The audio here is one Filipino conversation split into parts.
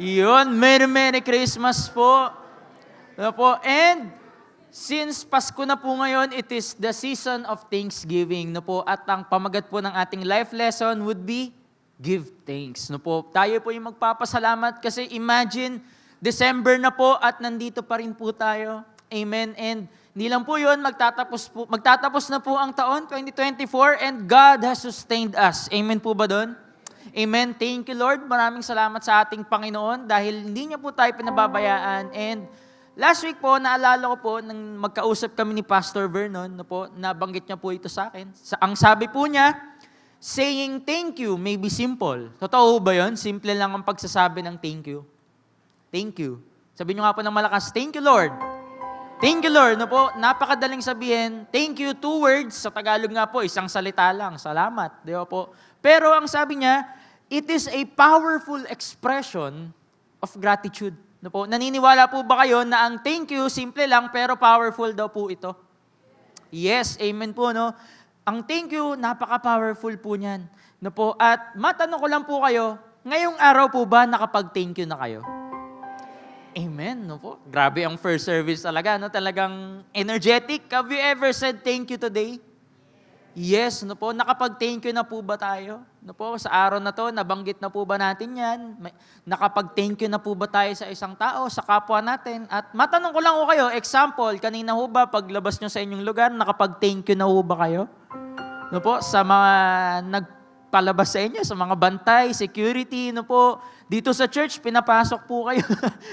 Yun, Merry Christmas po. Ano po? And since Pasko na po ngayon, it is the season of Thanksgiving. No po? At ang pamagat po ng ating life lesson would be give thanks. No po? Tayo po yung magpapasalamat kasi imagine, December na po at nandito pa rin po tayo. Amen. And hindi lang po yun, magtatapos na po ang taon, 2024, and God has sustained us. Amen po ba doon? Amen. Thank you, Lord. Maraming salamat sa ating Panginoon dahil hindi niya po tayo pinababayaan. And last week po, naalala ko po, nang magkausap kami ni Pastor Vernon, no po, nabanggit niya po ito sa akin. Ang sabi po niya, saying thank you may be simple. Totoo ba yun? Simple lang ang pagsasabi ng thank you. Thank you. Sabi niyo nga po ng malakas, thank you, Lord. Thank you, Lord. No po, napakadaling sabihin. Thank you, 2 words. Sa Tagalog nga po, isang salita lang. Salamat. Di ba po? Pero ang sabi niya, it is a powerful expression of gratitude. No po? Naniniwala po ba kayo na ang thank you, simple lang, pero powerful daw po ito? Yes, amen po, no? Ang thank you, napaka-powerful po niyan. No po? At matanong ko lang po kayo, ngayong araw po ba nakapag-thank you na kayo? Amen, no po? Grabe ang first service talaga, no? Talagang energetic. Have you ever said thank you today? Yes, no po? Nakapag-thank you na po ba tayo? No po, sa araw na to, nabanggit na po ba natin yan? Nakapag-thank you na po ba tayo sa isang tao, sa kapwa natin? At matanong ko lang ko kayo, example, kanina ho ba, paglabas nyo sa inyong lugar, nakapag-thank you na ho ba kayo? No po, sa mga nagpalabas sa inyo, sa mga bantay, security, no po, dito sa church, pinapasok po kayo.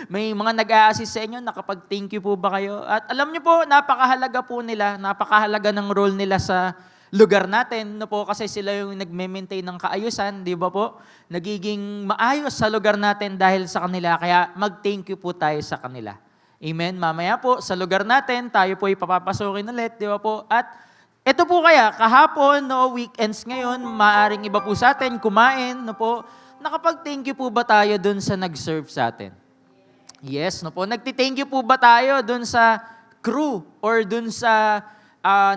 May mga nag-a-assist sa inyo, nakapag-thank you po ba kayo? At alam nyo po, napakahalaga po nila, napakahalaga ng role nila sa lugar natin, no po, kasi sila yung nagme-maintain ng kaayusan, di ba po? Nagiging maayos sa lugar natin dahil sa kanila, kaya mag-thank you po tayo sa kanila. Amen? Mamaya po, sa lugar natin, tayo po ipapapasukin ulit, di ba po? At ito po kaya, kahapon, no, weekends ngayon, maaring iba po sa atin, kumain, no po, nakapag-thank you po ba tayo dun sa nag-serve sa atin? Yes, no po. Nagti-thank you po ba tayo dun sa crew or dun sa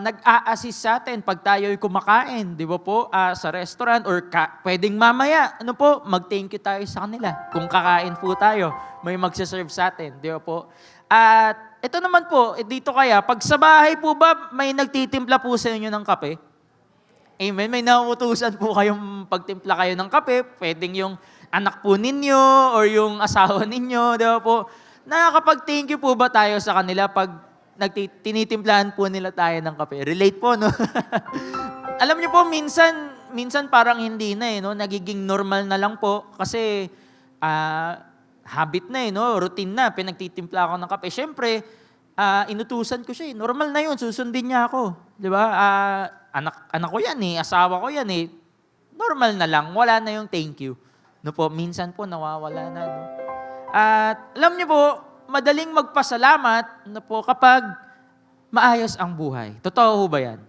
nag-a-assist sa atin pag tayo'y kumakain, di ba po, sa restaurant or pwedeng mamaya, ano po, mag-thank you tayo sa kanila. Kung kakain po tayo, may magsaserve sa atin, di ba po. At ito naman po, dito kaya, pag sa bahay po ba, may nagtitimpla po sa inyo ng kape? Amen. May nauutusan po kayong pagtimpla kayo ng kape, pwedeng yung anak po ninyo or yung asawa ninyo, di ba po. Nakakapag-thank you po ba tayo sa kanila pag tinitimplahan po nila tayo ng kape? Relate po, no? Alam niyo po, minsan parang hindi na no? Nagiging normal na lang po kasi habit na no? Routine na, pinagtitimpla ako ng kape. Siyempre, inutusan ko siya normal na yun, susundin niya ako. Di ba? Anak ko yan asawa ko yan Normal na lang, wala na yung thank you. No po, minsan po nawawala na. No? At alam niyo po, madaling magpasalamat na po kapag maayos ang buhay. Totoo ba yan?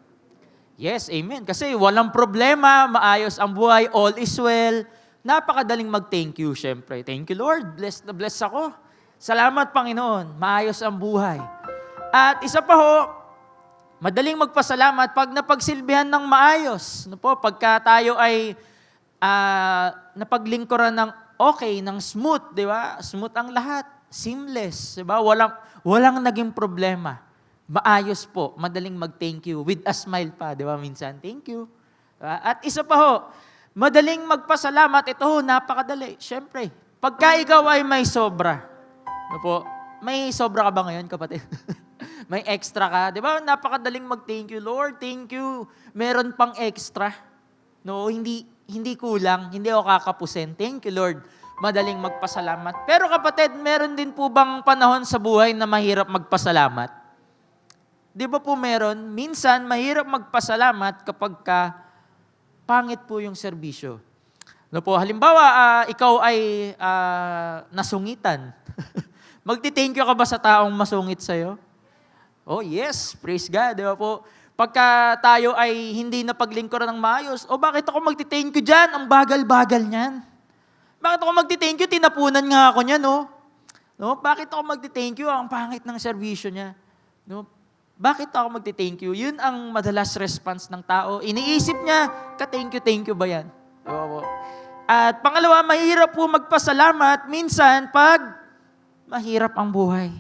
Yes, amen. Kasi walang problema, maayos ang buhay, all is well. Napakadaling mag-thank you, syempre. Thank you, Lord. Bless na bless ako. Salamat, Panginoon. Maayos ang buhay. At isa pa ho, madaling magpasalamat pag napagsilbihan ng maayos. No po, pagka tayo ay napaglingkuran ng okay, ng smooth, di ba? Smooth ang lahat. Seamless, diba? Walang naging problema. Maayos po, madaling mag-thank you with a smile pa, di ba? Minsan, thank you. Diba? At isa pa ho, madaling magpasalamat, ito ho, napakadali. Siyempre, pagka ikaw ay may sobra, no po, may sobra ka ba ngayon, kapatid? May extra ka, di ba? Napakadaling mag-thank you, Lord, thank you. Meron pang extra. No, hindi kulang, hindi ako kakapusin. Thank you, Lord. Madaling magpasalamat. Pero kapatid, meron din po bang panahon sa buhay na mahirap magpasalamat? Di ba po meron? Minsan, mahirap magpasalamat kapag pangit po yung serbisyo. No po, halimbawa, ikaw ay nasungitan. Magti-thank you ka ba sa taong masungit sa'yo? Oh yes, praise God. Di ba po? Pagka tayo ay hindi napaglingkuran ng maayos, bakit ako magti-thank you dyan? Ang bagal-bagal niyan. Bakit ako magti-thank you? Tinapunan nga ako niya, no? Bakit ako magti-thank you? Ang pangit ng serbisyo niya. No? Bakit ako magti-thank you? Yun ang madalas response ng tao. Iniisip niya, thank you ba yan? At pangalawa, mahirap po magpasalamat minsan pag mahirap ang buhay.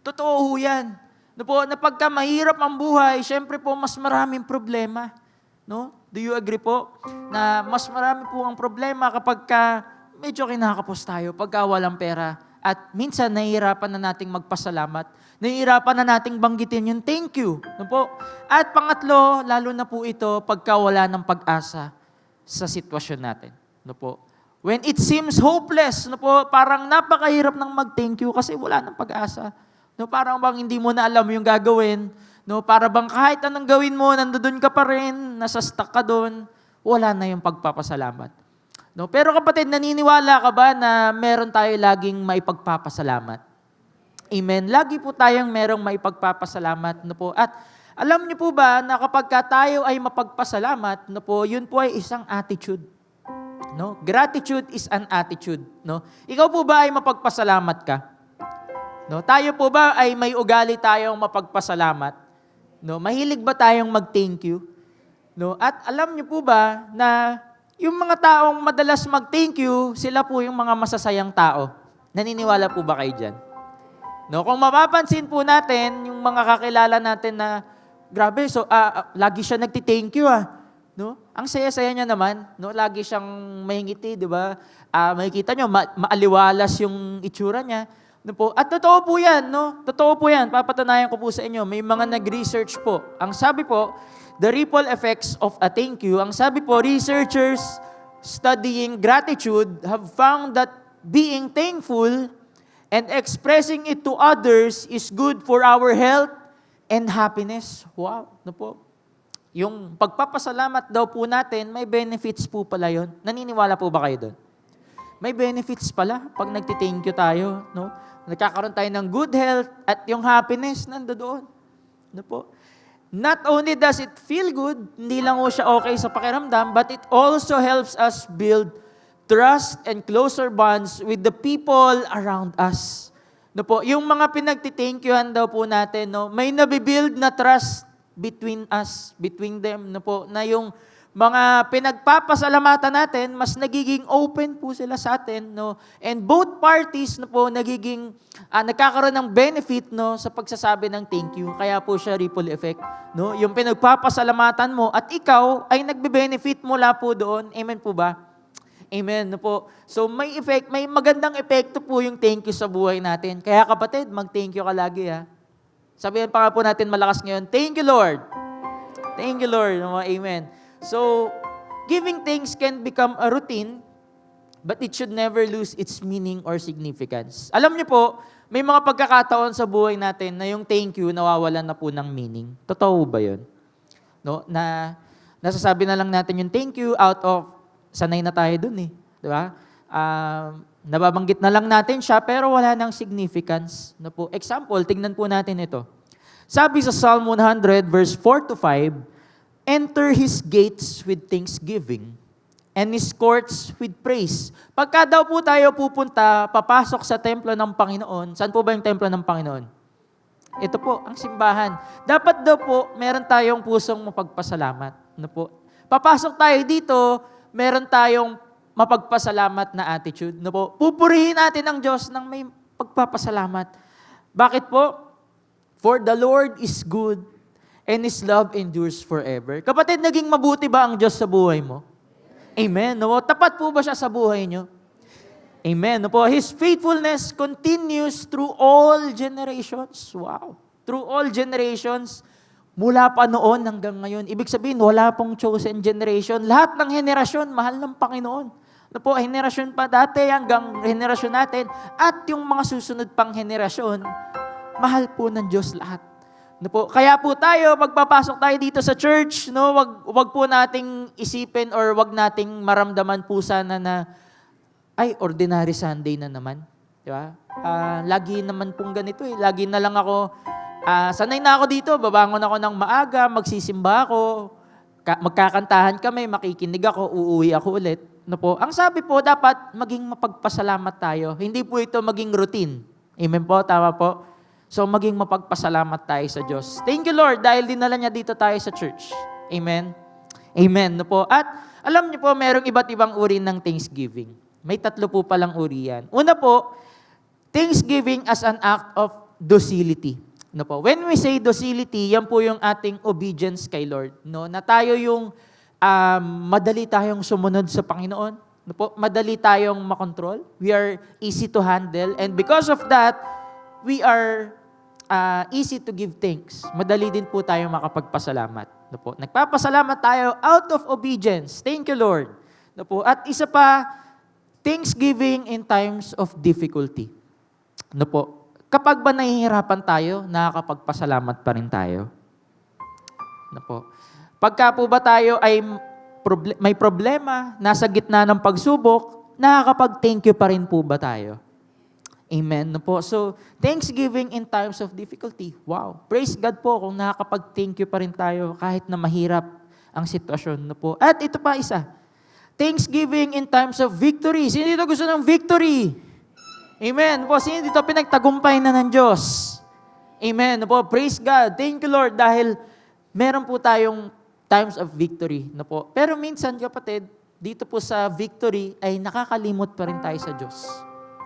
Totoo ho yan. No po, na pagka mahirap ang buhay, syempre po mas maraming problema. No? Do you agree po? Na mas marami po ang problema kapag medyo kinakapos tayo, pagka walang pera. At minsan, nahihirapan na nating magpasalamat. Nahihirapan na nating banggitin yung thank you. No po? At pangatlo, lalo na po ito, pagka wala ng pag-asa sa sitwasyon natin. No po? When it seems hopeless, no po, parang napakahirap ng mag-thank you kasi wala ng pag-asa. No, parang bang hindi mo na alam yung gagawin. No, para bang kahit anong gawin mo, nandoon ka pa rin, nasa stuck ka doon, wala na yung pagpapasalamat. No, pero kapatid, naniniwala ka ba na meron tayo laging maipagpapasalamat? Amen. Lagi po tayong merong maipagpapasalamat. No po. At alam niyo po ba na kapag tayo ay mapagpasalamat, no po, yun po ay isang attitude. No? Gratitude is an attitude. No? Ikaw po ba ay mapagpasalamat ka? No? Tayo po ba ay may ugali tayong mapagpasalamat? No? Mahilig ba tayong mag-thank you? No? At alam niyo po ba na yung mga taong madalas mag-thank you, sila po yung mga masasayang tao. Naniniwala po ba kayo dyan? No? Kung mapapansin po natin, yung mga kakilala natin na, grabe, so lagi siya nagti-thank you No? Ang saya-saya niya naman, no? Lagi siyang mahingiti, di ba? Makikita niyo, maaliwalas yung itsura niya. No po? At totoo po yan, no? Totoo po yan. Papatunayan ko po sa inyo. May mga nag-research po. Ang sabi po, the ripple effects of a thank you. Ang sabi po, researchers studying gratitude have found that being thankful and expressing it to others is good for our health and happiness. Wow, no po? Yung pagpapasalamat daw po natin, may benefits po pala yun. Naniniwala po ba kayo doon? May benefits pala pag nagti-thank you tayo. No? Nagkakaroon tayo ng good health at yung happiness nandoon. No po? Not only does it feel good, hindi lang po siya okay sa pakiramdam, but it also helps us build trust and closer bonds with the people around us. No po, yung mga pinagti-thankyuhan daw po natin, no, may nabibuild na trust between us, between them, no po, na yung mga pinagpapasalamatan natin, mas nagiging open po sila sa atin, no? And both parties, no po, nagkakaroon ng benefit, no, sa pagsasabi ng thank you. Kaya po siya ripple effect, no? Yung pinagpapasalamatan mo at ikaw ay nagbe-benefit mula po doon. Amen po ba? Amen, no po. So may effect, may magandang epekto po yung thank you sa buhay natin. Kaya kapatid, mag-thank you ka lagi, ha. Sabihin pa nga po natin malakas ngayon, thank you, Lord. Thank you, Lord. Amen. So, giving thanks can become a routine, but it should never lose its meaning or significance. Alam niyo po, may mga pagkakataon sa buhay natin na yung thank you nawawalan na po ng meaning. Totoo ba yun? No? Na nasasabi na lang natin yung thank you out of, sanay na tayo dun eh. Di ba? Nababanggit na lang natin siya, pero wala nang significance. No po? Example, tingnan po natin ito. Sabi sa Psalm 100, verse 4 to 5, enter His gates with thanksgiving and His courts with praise. Pagka daw po tayo pupunta, papasok sa templo ng Panginoon, saan po ba yung templo ng Panginoon? Ito po, ang simbahan. Dapat daw po, meron tayong pusong mapagpasalamat. No po? Papasok tayo dito, meron tayong mapagpasalamat na attitude. No po? Pupurihin natin ang Diyos ng may pagpapasalamat. Bakit po? For the Lord is good and His love endures forever. Kapatid, naging mabuti ba ang Diyos sa buhay mo? Amen. No? Tapat po ba siya sa buhay nyo? Amen. No po? His faithfulness continues through all generations. Wow. Through all generations, mula pa noon hanggang ngayon. Ibig sabihin, wala pong chosen generation. Lahat ng henerasyon, mahal ng Panginoon. No po, henerasyon pa dati hanggang henerasyon natin at yung mga susunod pang henerasyon, mahal po ng Diyos lahat. No po, kaya po tayo, magpapasok tayo dito sa church, no, wag po nating isipin or wag nating maramdaman po sana na, ay, ordinary Sunday na naman. Di ba? Lagi naman pong ganito eh. Lagi na lang ako, sanay na ako dito, babangon ako ng maaga, magsisimba ako, magkakantahan kami, makikinig ako, uuwi ako ulit. No po? Ang sabi po, dapat maging mapagpasalamat tayo. Hindi po ito maging routine. Amen po? Tama po? So, maging mapagpasalamat tayo sa Diyos. Thank you, Lord, dahil dinala niya dito tayo sa church. Amen? Amen. No po? At Alam niyo po, merong iba't ibang uri ng thanksgiving. May 3 po palang uri yan. Una po, thanksgiving as an act of docility. No po. When we say docility, yan po yung ating obedience kay Lord. No? Na tayo yung madali tayong sumunod sa Panginoon. No po? Madali tayong makontrol. We are easy to handle. And because of that, we are easy to give thanks. Madali din po tayo makapagpasalamat. No po? Nagpapasalamat tayo out of obedience. Thank you, Lord. No po? At isa pa, thanksgiving in times of difficulty. No po? Kapag ba nahihirapan tayo, nakakapagpasalamat pa rin tayo. No po? Pagka po ba tayo ay may problema, nasa gitna ng pagsubok, nakakapag-thank you pa rin po ba tayo? Amen. No po? So, thanksgiving in times of difficulty. Wow. Praise God po kung nakakapag-thank you pa rin tayo kahit na mahirap ang sitwasyon. No po? At ito pa isa. Thanksgiving in times of victory. Sino dito gusto ng victory? Amen. Po, sino dito pinagtagumpay na ng Diyos? Amen. Po, praise God. Thank you, Lord, dahil meron po tayong times of victory. No po. Pero minsan, kapatid, dito po sa victory ay nakakalimot pa rin tayo sa Diyos.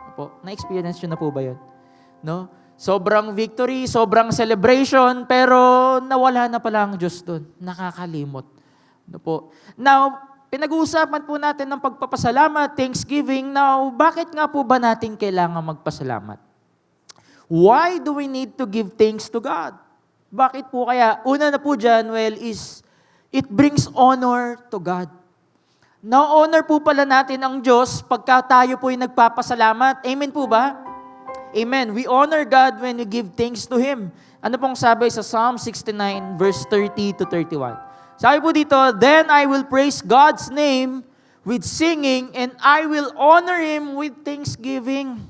No po. Na-experience nyo na po ba yun? No? Sobrang victory, sobrang celebration, pero nawala na pala ang Diyos doon. Nakakalimot. No po. Now, pinag-uusapan po natin ng pagpapasalamat, thanksgiving. Now, bakit nga po ba natin kailangan magpasalamat? Why do we need to give thanks to God? Bakit po kaya? Una na po dyan, is it brings honor to God. Now, honor po pala natin ang Diyos pagka tayo po ay nagpapasalamat. Amen po ba? Amen. We honor God when we give thanks to Him. Ano pong sabi sa Psalm 69, verse 30 to 31? Sabi po dito, then I will praise God's name with singing and I will honor Him with thanksgiving.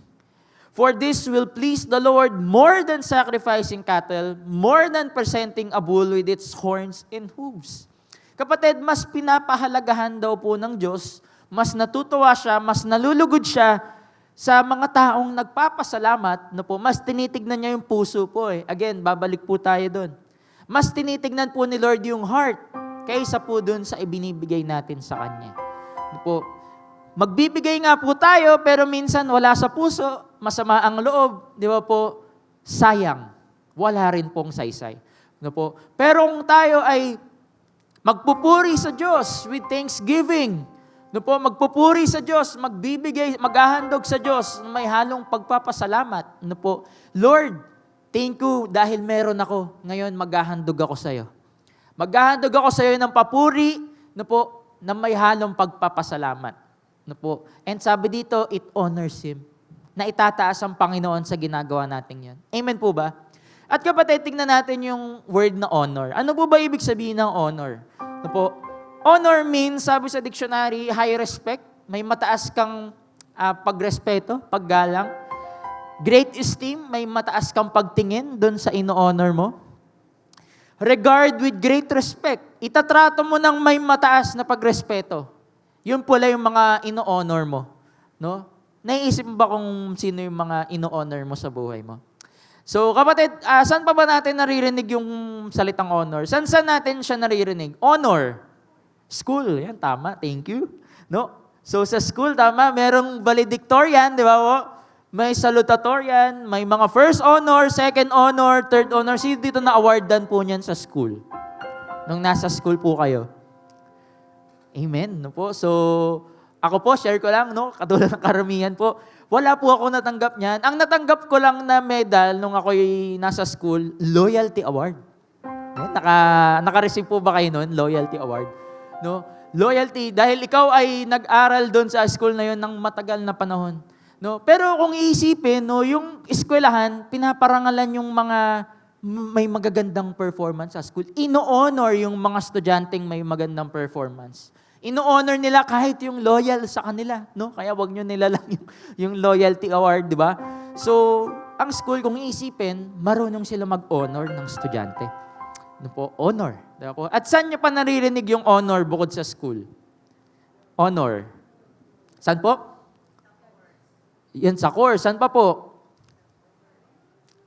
For this will please the Lord more than sacrificing cattle, more than presenting a bull with its horns and hooves. Kapatid, mas pinapahalagahan daw po ng Diyos, mas natutuwa siya, mas nalulugod siya sa mga taong nagpapasalamat, no po, mas tinitignan niya yung puso po eh. Again, babalik po tayo doon. Mas tinitignan po ni Lord yung heart kaysa po dun sa ibinibigay natin sa Kanya. Po, magbibigay nga po tayo, pero minsan wala sa puso, masama ang loob, di ba po, sayang. Wala rin pong saysay. No po? Pero kung tayo ay magpupuri sa Diyos with thanksgiving, no po, magpupuri sa Diyos, magbibigay, maghahandog sa Diyos, may halong pagpapasalamat. No po, Lord, thank you dahil meron ako. Ngayon, maghahandog ako sa iyo. Maghahandog ako sa iyo ng papuri, no po, na may halong pagpapasalamat. No po. And sabi dito, it honors Him. Na itataas ang Panginoon sa ginagawa natin yan. Amen po ba? At kapatid, tingnan natin yung word na honor. Ano po ba ibig sabihin ng honor? No po. Honor means, sabi sa dictionary, high respect. May mataas kang pagrespeto, paggalang. Great esteem, may mataas kang pagtingin doon sa ino-honor mo. Regard with great respect. Itatrato mo ng may mataas na pagrespeto. Yun pala yung mga ino-honor mo. No? Naiisip mo ba kung sino yung mga ino-honor mo sa buhay mo? So kapatid, saan pa ba natin naririnig yung salitang honor? Saan natin siya naririnig? Honor. School. Yan, tama. Thank you. No? So sa school, tama, merong valedictorian, di ba po? May salutatorian, may mga first honor, second honor, third honor. Sino dito na-awardan po niyan sa school? Nung nasa school po kayo. Amen. No po? So, ako po, share ko lang, no? Katulad ng karamihan po. Wala po ako natanggap niyan. Ang natanggap ko lang na medal nung ako'y nasa school, Loyalty Award. Naka-receive po ba kayo nun? Loyalty Award. No? Loyalty, dahil ikaw ay nag-aral doon sa school na yon ng matagal na panahon. No? Pero kung iisipin, no, yung eskwelahan, pinaparangalan yung mga may magagandang performance sa school. Ino-honor yung mga estudyanteng may magandang performance. Ino-honor nila kahit yung loyal sa kanila. No? Kaya wag nyo nila lang yung loyalty award, di ba? So, ang school, kung iisipin, marunong sila mag-honor ng estudyante. No po? Honor. Diba po? At saan nyo pa naririnig yung honor bukod sa school? Honor. Saan po? Yan sa course. Saan pa po?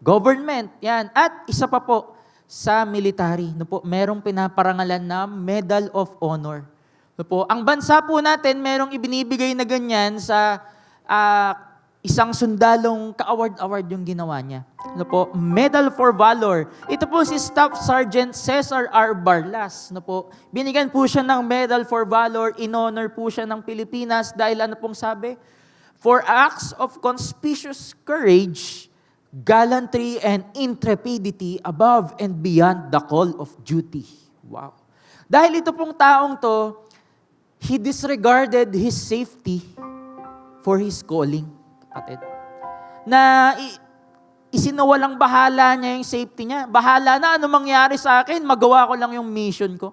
Government. Yan. At isa pa po, sa military. No po, merong pinaparangalan na Medal of Honor. No po, ang bansa po natin, merong ibinibigay na ganyan sa isang sundalong ka-award-award yung ginawa niya. No po, Medal for Valor. Ito po si Staff Sergeant Cesar R. Barlas. No po, binigyan po siya ng Medal for Valor, in-honor po siya ng Pilipinas dahil ano pong sabi? For acts of conspicuous courage, gallantry, and intrepidity above and beyond the call of duty. Wow. Dahil ito pong taong to, he disregarded his safety for his calling, kapatid. Na isinawalang bahala niya yung safety niya. Bahala na ano mangyari sa akin, magawa ko lang yung mission ko.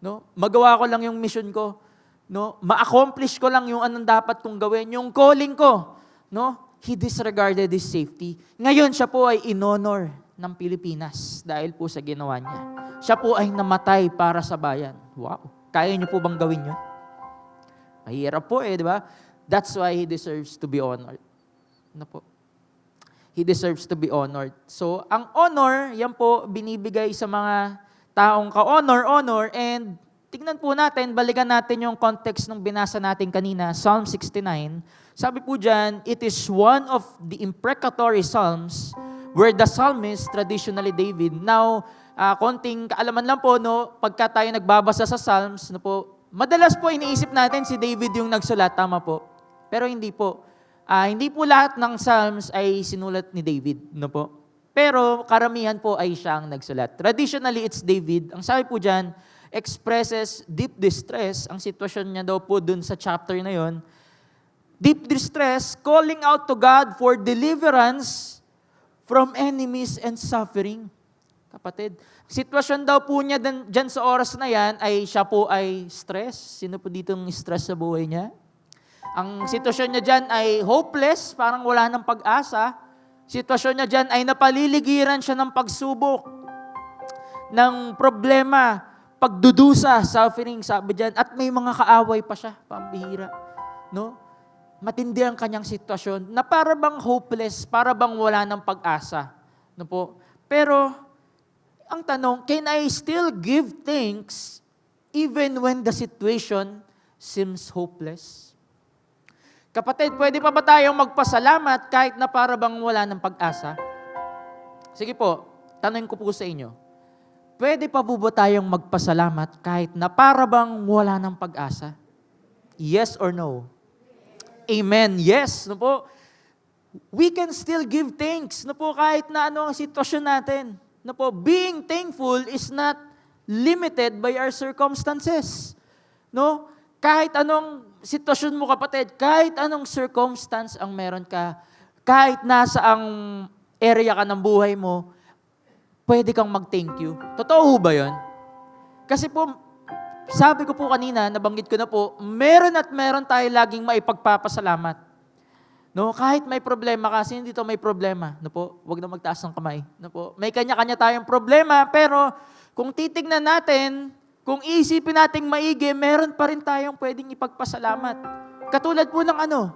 No? Magawa ko lang yung mission ko. No? Ma-accomplish ko lang yung anong dapat kong gawin, yung calling ko. No? He disregarded his safety. Ngayon siya po ay in-honor ng Pilipinas dahil po sa ginawa niya. Siya po ay namatay para sa bayan. Wow. Kaya niyo po bang gawin yun? Mahirap po di ba? That's why he deserves to be honored. Ano po? He deserves to be honored. So, ang honor, yan po binibigay sa mga taong ka-honor, and tignan po natin, balikan natin yung context ng binasa natin kanina, Psalm 69. Sabi po dyan, it is one of the imprecatory psalms where the psalmist, traditionally David, now, konting kaalaman lang po, no, pagka tayo nagbabasa sa Psalms, no po, madalas po iniisip natin si David yung nagsulat, tama po. Pero hindi po. Hindi po lahat ng Psalms ay sinulat ni David, no po. Pero karamihan po ay siyang nagsulat. Traditionally, it's David. Ang sabi po dyan, expresses deep distress. Ang sitwasyon niya daw po dun sa chapter na yon. Deep distress, calling out to God for deliverance from enemies and suffering. Kapatid, sitwasyon daw po niya dyan sa oras na yan ay siya po ay stress. Sino po dito ng stress sa buhay niya? Ang sitwasyon niya dyan ay hopeless, parang wala ng pag-asa. Sitwasyon niya dyan ay napaliligiran siya ng pagsubok, ng problema, pagdudusa, suffering, sabi dyan. At may mga kaaway pa siya, pambihira. No? Matindi ang kanyang sitwasyon na para bang hopeless, para bang wala ng pag-asa. No po? Pero, ang tanong, can I still give thanks even when the situation seems hopeless? Kapatid, pwede pa ba tayong magpasalamat kahit na para bang wala ng pag-asa? Sige po, tanong ko po sa inyo. Pwede pa po ba tayong magpasalamat kahit na para bang wala ng pag-asa? Yes or no? Amen. Yes. No po? We can still give thanks. No po, kahit na ano ang sitwasyon natin. No po, being thankful is not limited by our circumstances. No? Kahit anong sitwasyon mo, kapatid, kahit anong circumstance ang meron ka, kahit nasa ang area ka ng buhay mo, pwede kang mag-thank you. Totoo ba yun? Kasi po, sabi ko po kanina, nabanggit ko na po, meron at meron tayo laging maipagpapasalamat. No, kahit may problema kasi dito may problema, no po, wag na magtaas ng kamay, no po. May kanya-kanya tayong problema, pero kung titignan natin, kung isipin nating maigi, meron pa rin tayong pwedeng ipagpasalamat. Katulad po ng ano?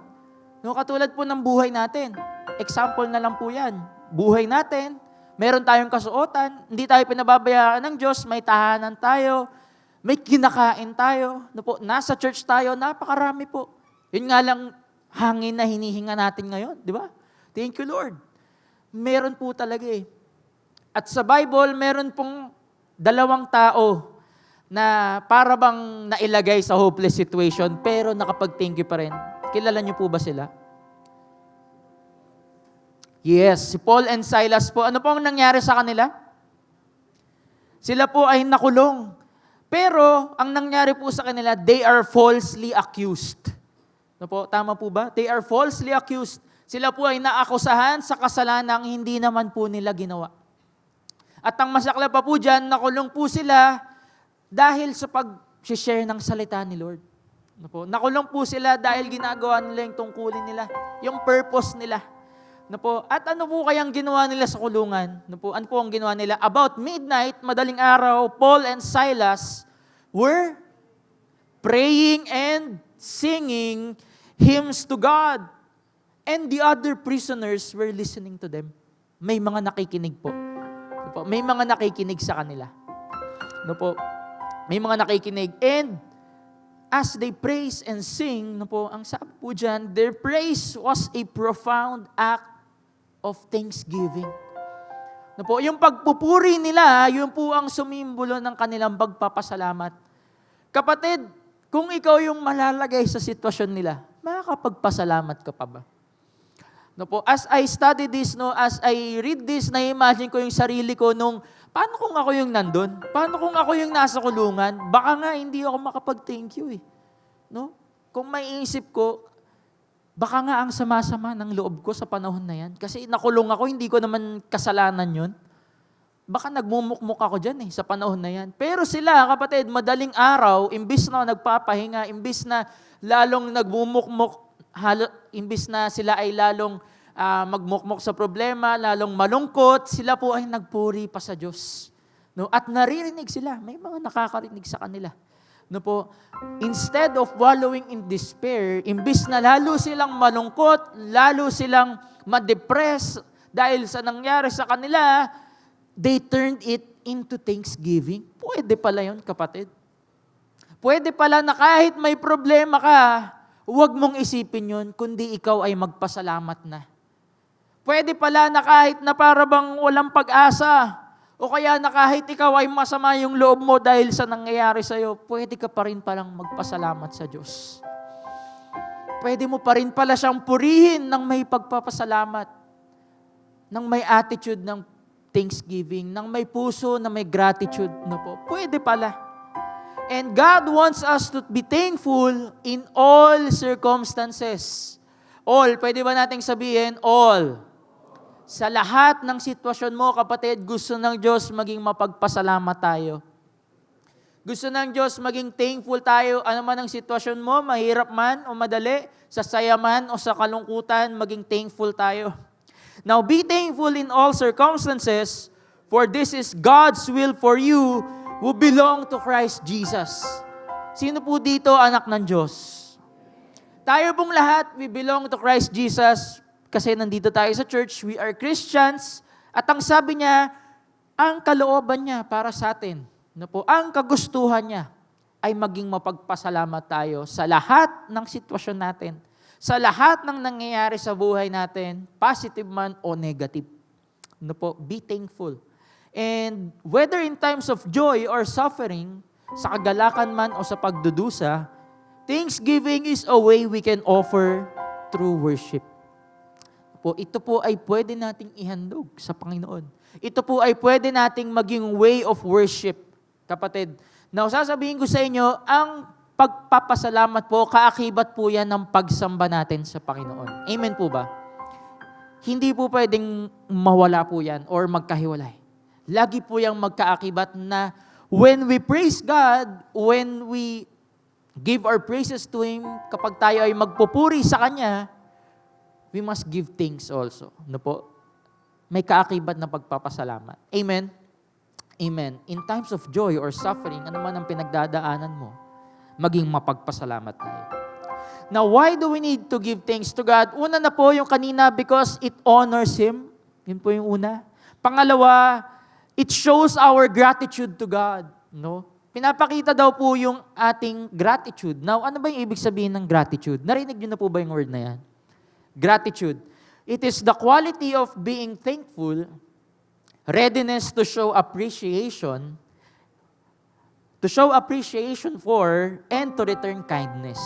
No, katulad po ng buhay natin. Example na lang po 'yan. Buhay natin, meron tayong kasuotan, hindi tayo pinababayaan ng Diyos, may tahanan tayo, may kinakain tayo, no po, nasa church tayo, napakarami po. Yun nga lang hangin na hinihinga natin ngayon, di ba? Thank you, Lord. Meron po talaga eh. At sa Bible, meron pong dalawang tao na para bang nailagay sa hopeless situation pero nakapag-thank you pa rin. Kilala niyo po ba sila? Yes, si Paul and Silas po. Ano po ang nangyari sa kanila? Sila po ay nakulong. Pero ang nangyari po sa kanila, they are falsely accused. Ano po, tama po ba? They are falsely accused. Sila po ay naakusahan sa kasalanang hindi naman po nila ginawa. At ang masakla pa po dyan, nakulong po sila dahil sa pag-share ng salita ni Lord. Ano po? Nakulong po sila dahil ginagawa nila yung tungkulin nila, yung purpose nila. Ano po? At ano po kayang ginawa nila sa kulungan? Ano po? Ano po ang ginawa nila? About midnight, madaling araw, Paul and Silas were praying and singing hymns to God. And the other prisoners were listening to them. May mga nakikinig po. Ano po? May mga nakikinig sa kanila. Ano po? May mga nakikinig. And as they praise and sing, no po, ang sabi po dyan, their praise was a profound act of thanksgiving. No po, yung pagpupuri nila, yun po ang sumimbolo ng kanilang pagpapasalamat. Kapatid, kung ikaw yung malalagay sa sitwasyon nila, makakapagpasalamat ka pa ba? No po, as I study this, no, as I read this, na-imagine ko yung sarili ko nung, paano kung ako yung nandun? Paano kung ako yung nasa kulungan? Baka nga hindi ako makapag-thank you eh. No? Kung may isip ko, baka nga ang sama-sama ng loob ko sa panahon na yan. Kasi nakulong ako, hindi ko naman kasalanan yun. Baka nagmumukmuk ako dyan sa panahon na yan. Pero sila, kapatid, madaling araw, imbis na nagpapahinga, imbis na lalong nagmumukmuk, imbis na sila ay lalong magmukmok sa problema, lalong malungkot, sila po ay nagpuri pa sa Diyos. No? At naririnig sila, may mga nakakarinig sa kanila. No po, instead of wallowing in despair, imbis na lalo silang malungkot, lalo silang ma-depress dahil sa nangyari sa kanila, they turned it into thanksgiving. Pwede pala yun, kapatid. Pwede pala na kahit may problema ka, huwag mong isipin yun, kundi ikaw ay magpasalamat na. Pwede pala na kahit na para bang walang pag-asa, o kaya na kahit ikaw ay masama yung loob mo dahil sa nangyayari sa'yo, pwede ka pa rin palang magpasalamat sa Diyos. Pwede mo pa rin pala siyang purihin ng may pagpapasalamat, ng may attitude ng thanksgiving, ng may puso na may gratitude na po. Pwede pala. And God wants us to be thankful in all circumstances. All, pwede ba nating sabihin? All. Sa lahat ng sitwasyon mo, kapatid, gusto ng Diyos maging mapagpasalamat tayo. Gusto ng Diyos maging thankful tayo. Ano man ang sitwasyon mo, mahirap man o madali, sa saya man o sa kalungkutan, maging thankful tayo. Now, be thankful in all circumstances, for this is God's will for you who belong to Christ Jesus. Sino po dito anak ng Diyos? Tayo pong lahat, we belong to Christ Jesus kasi nandito tayo sa church, we are Christians, at ang sabi niya, ang kalooban niya para sa atin, ang kagustuhan niya ay maging mapagpasalamat tayo sa lahat ng sitwasyon natin, sa lahat ng nangyayari sa buhay natin, positive man o negative. Be thankful. And whether in times of joy or suffering, sa kagalakan man o sa pagdudusa, thanksgiving is a way we can offer through worship. Ito po ay pwede nating ihandog sa Panginoon. Ito po ay pwede nating maging way of worship. Kapatid, now sasabihin ko sa inyo, ang pagpapasalamat po, kaakibat po yan ng pagsamba natin sa Panginoon. Amen po ba? Hindi po pwedeng mawala po yan or magkahiwalay. Lagi po yung magkaakibat na when we praise God, when we give our praises to Him, kapag tayo ay magpupuri sa Kanya, we must give thanks also. May kaakibat na pagpapasalamat. Amen? Amen. In times of joy or suffering, ano man ang pinagdadaanan mo, maging mapagpasalamat tayo. Now, why do we need to give thanks to God? Una na po yung kanina, because it honors Him. Yun po yung una. Pangalawa, it shows our gratitude to God. Pinapakita daw po yung ating gratitude. Now, ano ba yung ibig sabihin ng gratitude? Narinig niyo na po ba yung word na yan? Gratitude. It is the quality of being thankful, readiness to show appreciation for, and to return kindness.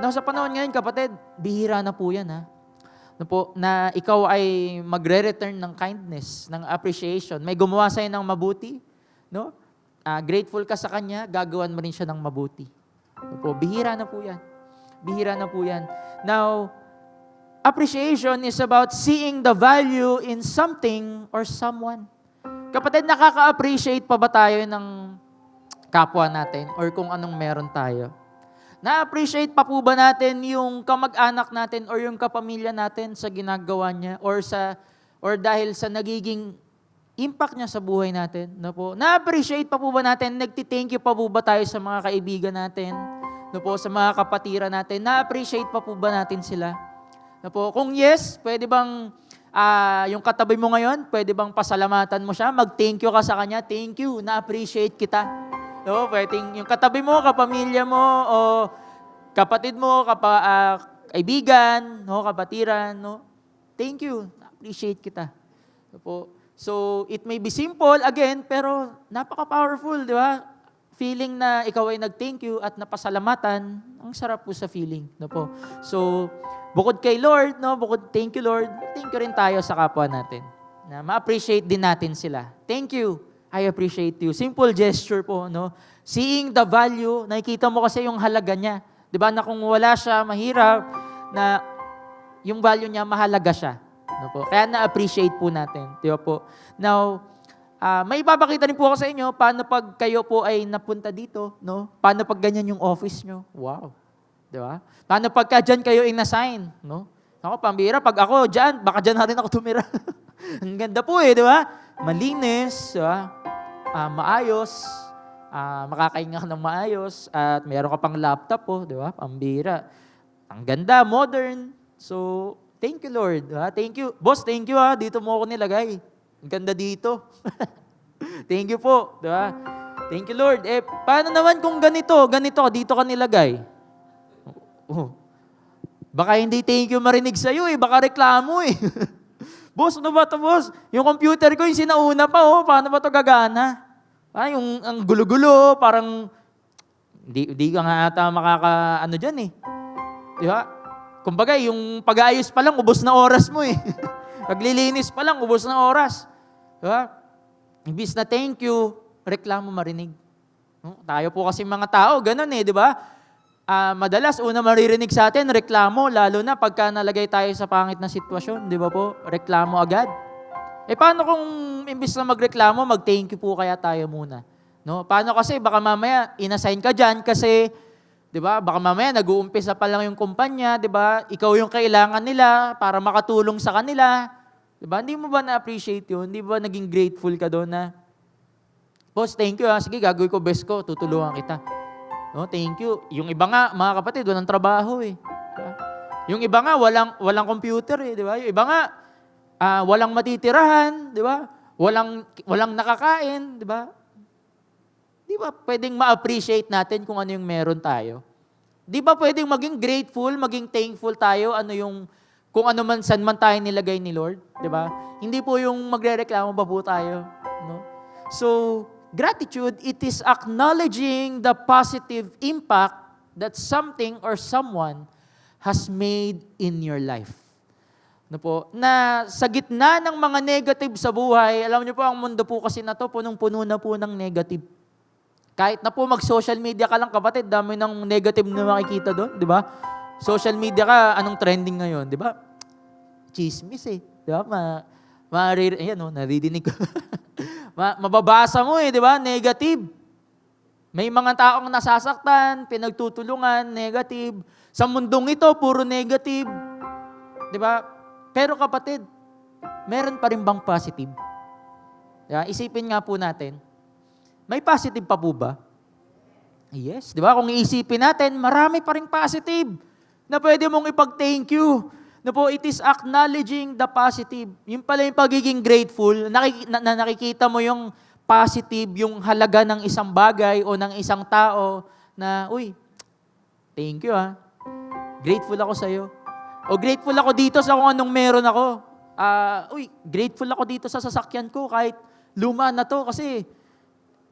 Now, sa panahon ngayon, kapatid, bihira na po yan, na ikaw ay magre-return ng kindness, ng appreciation. May gumawa sa'yo ng mabuti, grateful ka sa kanya, gagawan mo rin siya ng mabuti. Bihira na po yan. Bihira na po yan. Now, appreciation is about seeing the value in something or someone. Kapatid, nakaka-appreciate pa ba tayo ng kapwa natin or kung anong meron tayo? Na-appreciate pa po ba natin yung kamag-anak natin or yung kapamilya natin sa ginagawa niya or dahil sa nagiging impact niya sa buhay natin? Na-appreciate pa po ba natin, nagti-thank you pa po ba tayo sa mga kaibigan natin? Sa mga kapatira natin, na-appreciate pa po ba natin sila? Kung yes, pwede bang yung katabi mo ngayon, pwede bang pasalamatan mo siya? Mag-thank you ka sa kanya, thank you, na-appreciate kita. No, pwedeng yung katabi mo, kapamilya mo, o kapatid mo, kaibigan, no, kapatiran, no. Thank you. Appreciate kita. No po. So, it may be simple, again, pero napaka-powerful, di ba? Feeling na ikaw ay nag-thank you at napasalamatan, ang sarap po sa feeling. No po. So, bukod kay Lord, no, thank you Lord, thank you rin tayo sa kapwa natin. Na ma-appreciate din natin sila. Thank you. I appreciate you. Simple gesture po, no? Seeing the value, nakikita mo kasi yung halaga niya. Di ba na kung wala siya, mahirap, na yung value niya, mahalaga siya. No po? Kaya na-appreciate po natin. Di ba po? Now, may ipapakita rin po ako sa inyo, paano pag kayo po ay napunta dito, no? Paano pag ganyan yung office nyo? Wow. Di ba? Paano pagka dyan kayo in-assign, no? Ako, pambira, pag ako dyan, baka dyan natin ako tumira. Ang ganda po di ba? Malinis, di ba? Maayos, makakahinga ka ng maayos, at meron ka pang laptop po, di ba? Pambira. Ang ganda, modern. So, thank you Lord. Thank you. Boss, thank you dito mo ako nilagay. Ang ganda dito. Thank you po, di ba? Thank you Lord. Paano naman kung ganito, dito ka nilagay? Baka hindi thank you marinig sa'yo baka reklamo Boss, ano ba ito, boss? Yung computer ko, yung sinauna pa, paano ba ito gagana? Yung ang gulo-gulo, parang, di ka nga ata makaka-ano dyan Di ba? Kumbaga, yung pag-aayos pa lang, ubos na oras mo Paglilinis pa lang, ubos na oras. Di ba? Imbis na thank you, reklamo marinig. Tayo po kasi mga tao, ganun di ba? Madalas, una maririnig sa atin, reklamo, lalo na pagka nalagay tayo sa pangit na sitwasyon, di ba po? Reklamo agad. Paano kung imbis na magreklamo, mag-thank you po kaya tayo muna? No? Paano kasi, baka mamaya, inassign ka dyan kasi, di ba, baka mamaya, nag-uumpisa pa lang yung kumpanya, di ba? Ikaw yung kailangan nila para makatulong sa kanila. Di ba? Hindi mo ba na-appreciate yun? Hindi ba naging grateful ka doon na, boss, thank you sige, gagawin ko best ko, tutulungan kita. No, thank you. Yung iba nga, mga kapatid, walang trabaho Diba? Yung iba nga, walang computer di ba? Yung iba nga, walang matitirahan, di ba? Walang nakakain, di ba? Di ba pwedeng ma-appreciate natin kung ano yung meron tayo? Di ba pwedeng maging grateful, maging thankful tayo, kung ano man, saan man tayo nilagay ni Lord, di ba? Hindi po yung magrereklamo pa po tayo, no? So, gratitude, it is acknowledging the positive impact that something or someone has made in your life. No po? Na sa gitna ng mga negative sa buhay, alam niyo po, ang mundo po kasi na to, punong-puno na po ng negative. Kahit na po mag-social media ka lang, kapatid, dami ng negative na makikita doon, di ba? Social media ka, anong trending ngayon, di ba? Chismis di ba? Naridinig ko. Mababasa mo di ba? Negative. May mga taong nasasaktan, pinagtutulungan, negative. Sa mundong ito, puro negative. Di ba? Pero kapatid, meron pa rin bang positive? Diba? Isipin nga po natin, may positive pa po ba? Yes. Di ba? Kung iisipin natin, marami pa rin positive na pwede mong ipag-thank you. Na po, it is acknowledging the positive. Yung pala yung pagiging grateful, nakikita mo yung positive, yung halaga ng isang bagay o ng isang tao na, uy, thank you Grateful ako sa'yo. O grateful ako dito sa kung anong meron ako. Grateful ako dito sa sasakyan ko kahit luma na to kasi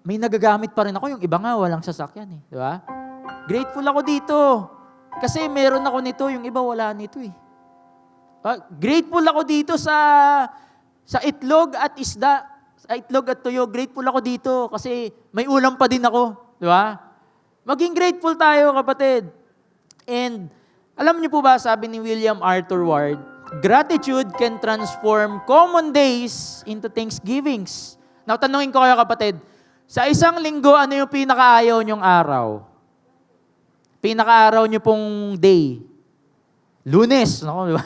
may nagagamit pa rin ako. Yung iba nga walang sasakyan Di ba? Grateful ako dito kasi meron ako nito, yung iba wala nito Grateful ako dito sa itlog at isda, sa itlog at tuyo. Grateful ako dito kasi may ulam pa din ako. Di ba? Maging grateful tayo, kapatid. And alam niyo po ba, sabi ni William Arthur Ward, gratitude can transform common days into thanksgivings. Now, tanungin ko kayo, kapatid, sa isang linggo, ano yung pinakaayaw niyong araw? Pinakaaraw niyo pong day? Lunes, no? Diba?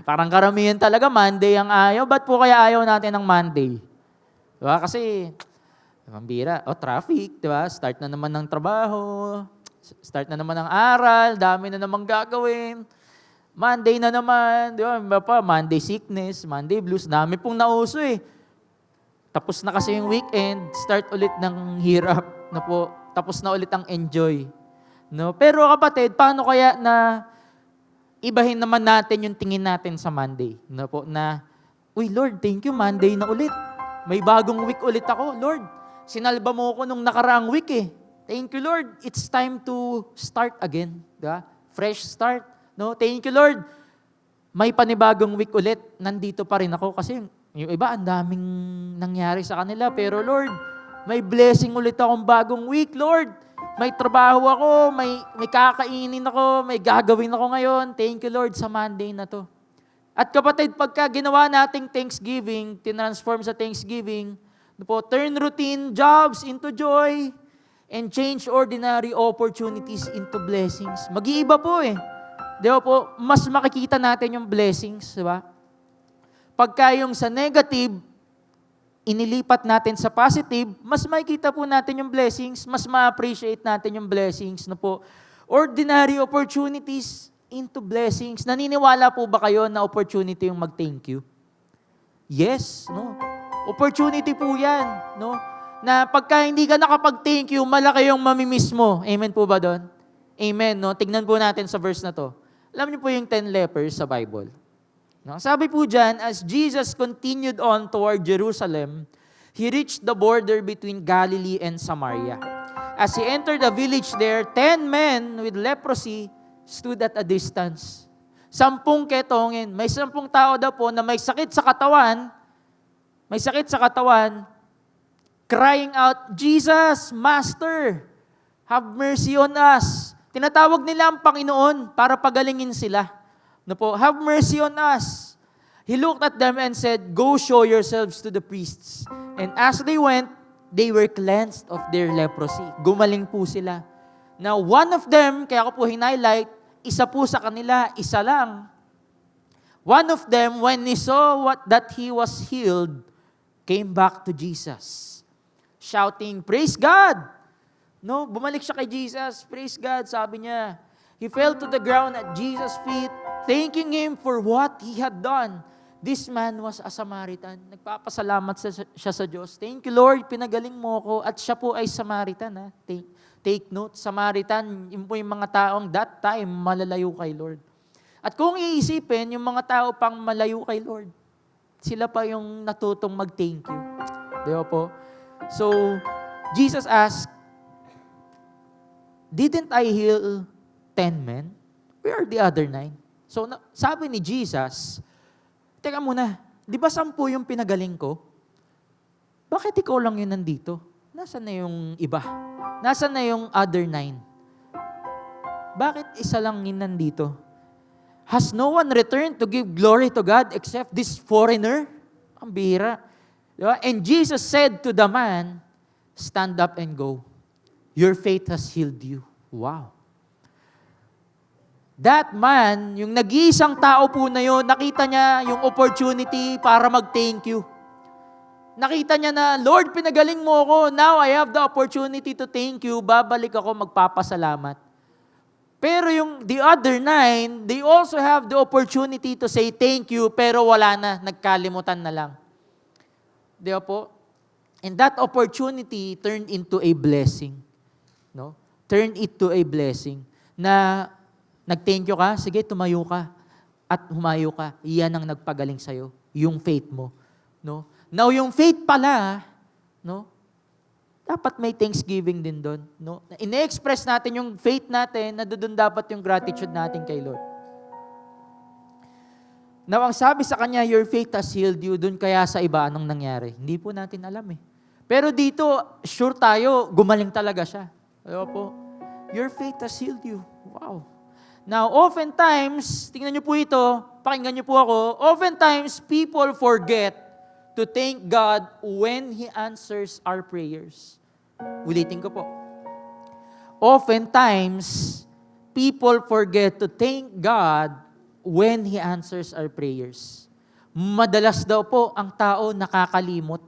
Parang karamihan talaga, Monday ang ayaw. Ba't po kaya ayaw natin ng Monday? Diba? Kasi, mambira, traffic, diba? Start na naman ng trabaho, start na naman ng aral, dami na naman gagawin. Monday na naman, di ba? Monday sickness, Monday blues, dami pong nauso Tapos na kasi yung weekend, start ulit ng hirap. no po, tapos na ulit ang enjoy. No? Pero kapatid, paano kaya na ibahin naman natin yung tingin natin sa Monday? No po, na, uy Lord, thank you, Monday na ulit. May bagong week ulit ako. Lord, sinalba mo ko nung nakaraang week eh. Thank you, Lord. It's time to start again. Diba? Fresh start. No? Thank you, Lord. May panibagong week ulit. Nandito pa rin ako kasi yung iba, ang daming nangyari sa kanila. Pero Lord, may blessing ulit akong bagong week, Lord. May trabaho ako, may kakainin ako, may gagawin ako ngayon. Thank you, Lord, sa Monday na to. At kapatid, pagka ginawa nating Thanksgiving, tinransform sa Thanksgiving, po, turn routine jobs into joy, and change ordinary opportunities into blessings. Mag-iiba po eh. Di ba po, mas makikita natin yung blessings, di ba? Pagka yung sa negative, inilipat natin sa positive, mas makikita po natin yung blessings, mas ma-appreciate natin yung blessings, no po. Ordinary opportunities into blessings. Naniniwala po ba kayo na opportunity yung mag-thank you? Yes, no? Opportunity po yan, no? Na pagka hindi ka nakapag-thank you, malaki yung mamimiss mo. Amen po ba doon? Amen, no? Tignan po natin sa verse na to. Alam niyo po yung 10 lepers sa Bible. No? Sabi po dyan, as Jesus continued on toward Jerusalem, He reached the border between Galilee and Samaria. As He entered the village there, 10 men with leprosy stood at a distance. 10 ketongin. May 10 tao daw po na may sakit sa katawan, crying out, Jesus, Master, have mercy on us. Tinatawag nila ang Panginoon para pagalingin sila. No po, have mercy on us. He looked at them and said, go show yourselves to the priests. And as they went, they were cleansed of their leprosy. Gumaling po sila. Now, one of them, kaya ko po hinighlight, isa po sa kanila, isa lang. One of them, when he saw that he was healed, came back to Jesus, shouting, praise God! No, bumalik siya kay Jesus, praise God, sabi niya. He fell to the ground at Jesus' feet, thanking Him for what He had done. This man was a Samaritan. Nagpapasalamat siya sa Diyos. Thank you, Lord, pinagaling mo ko. At siya po ay Samaritan. Ha? Take note, Samaritan, yun po yung mga taong that time malalayo kay Lord. At kung iisipin, yung mga tao pang malayo kay Lord, sila pa yung natutong mag-thank you. Di ba po? So, Jesus asked, didn't I heal 10 men? Where are the other 9? So, sabi ni Jesus, teka muna, di ba 10 yung pinagaling ko? Bakit ikaw lang yun nandito? Nasaan na yung iba? Nasaan na yung other 9? Bakit isa lang yun nandito? Has no one returned to give glory to God except this foreigner? Ang bihira. Diba? And Jesus said to the man, stand up and go. Your faith has healed you. Wow. That man, yung nag-iisang tao po na yun, nakita niya yung opportunity para mag-thank you. Nakita niya na, Lord, pinagaling mo ako. Now I have the opportunity to thank you. Babalik ako, magpapasalamat. Pero yung the other 9, they also have the opportunity to say thank you, pero wala na, nagkalimutan na lang. Di ba po? And that opportunity turned into a blessing. No? Turned into a blessing. Na nag-thank you ka, sige, tumayo ka. At humayo ka. Iyan ang nagpagaling sa'yo. Yung faith mo. No? Now, yung faith pala, no? Dapat may thanksgiving din doon. No? Ine-express natin yung faith natin, na doon dapat yung gratitude natin kay Lord. Now, ang sabi sa kanya, your faith has healed you, doon kaya sa iba, anong nangyari? Hindi po natin alam eh. Pero dito, sure tayo, gumaling talaga siya. Ayaw po, your faith has healed you. Wow. Now, oftentimes, tingnan niyo po ito, pakinggan niyo po ako, oftentimes, people forget to thank God when He answers our prayers. Ulitin ko po. Oftentimes, people forget to thank God when He answers our prayers. Madalas daw po ang tao nakakalimot.